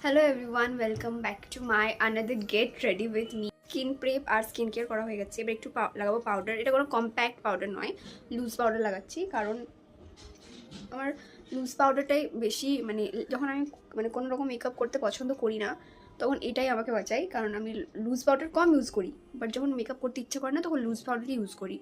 Hello everyone, welcome back to my another get ready with me. Skin prep আর skin care করা হয়ে গেছে। এবার একটু লাগাবো পাউডার। এটা কোনো কম্প্যাক্ট পাউডার নয়, লুজ পাউডার লাগাচ্ছি। কারণ আমার লুজ পাউডারটাই বেশি যখন আমি কোনো রকম মেকআপ করতে পছন্দ করি না, তখন এটাই আমাকে বাঁচাই। কারণ আমি লুজ পাউডার কম ইউজ করি, বাট যখন মেকআপ করতে ইচ্ছে করে না তখন লুজ পাউডারই ইউজ করি।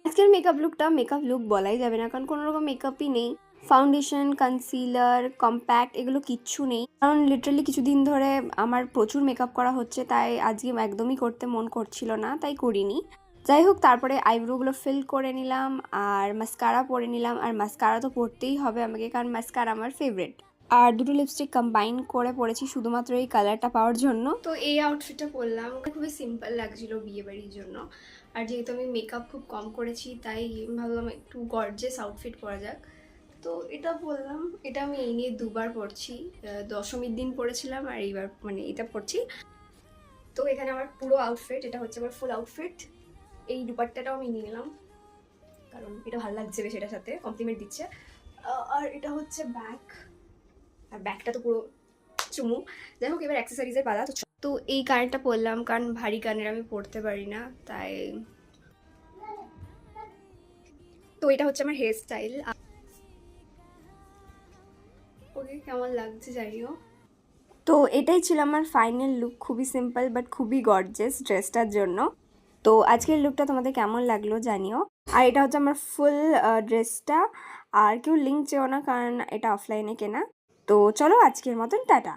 আজকের মেকআপ লুকটা মেকআপ লুক বলাই যাবে না, কারণ কোনো রকম মেকআপই নেই। ফাউন্ডেশন, কনসিলার, কম্প্যাক্ট এগুলো কিচ্ছু নেই। কারণ লিটারালি কিছুদিন ধরে আমার প্রচুর মেকআপ করা হচ্ছে, তাই আজকে একদমই করতে মন করছিল না, তাই করিনি। যাই হোক, তারপরে আইব্রোগুলো ফিল করে নিলাম আর মাস্কারা পরে নিলাম। আর মাস্কারা তো পরতেই হবে আমাকে, কারণ মাস্কারা আমার ফেভারিট। আর দুটো লিপস্টিক কম্বাইন করে পরেছি শুধুমাত্র এই কালারটা পাওয়ার জন্য। তো এই আউটফিটটা পরলাম, খুবই সিম্পল লাগছিল বিয়ে বাড়ির জন্য। আর যেহেতু আমি মেকআপ খুব কম করেছি, তাই ভাবলাম একটু গর্জিয়াস আউটফিট পরা যাক। তো এটা বললাম, এটা আমি এই নিয়ে দুবার পরছি। দশমীর দিন পরেছিলাম আর এইবার এটা পরছি। তো এখানে আমার পুরো আউটফিট, এটা হচ্ছে আমার ফুল আউটফিট। এই দুপাট্টাটাও আমি নিয়ে নিলাম, কারণ এটা ভালো লাগছে বেশ, এটার সাথে কমপ্লিমেন্ট দিচ্ছে। আর এটা হচ্ছে ব্যাগ, আর ব্যাগটা তো পুরো চুমু। যাই হোক, এবার অ্যাক্সেসরিজের পালা। তো এই কানেরটা পরলাম, কারণ ভারী কানের আমি পরতে পারি না, তাই। তো এটা হচ্ছে আমার হেয়ার স্টাইল। ওকে, কেমন লাগছে জানিও। তো এটাই ছিল আমার ফাইনাল লুক, খুবই সিম্পল বাট খুবই গর্জিয়াস ড্রেসটার জন্য। তো আজকের লুকটা তোমাদের কেমন লাগলো জানিও। আর এটা হচ্ছে আমার ফুল ড্রেসটা। আর কেউ লিঙ্ক চেও না, কারণ এটা অফলাইনে কেনা। তো চলো, আজকের মতন টাটা।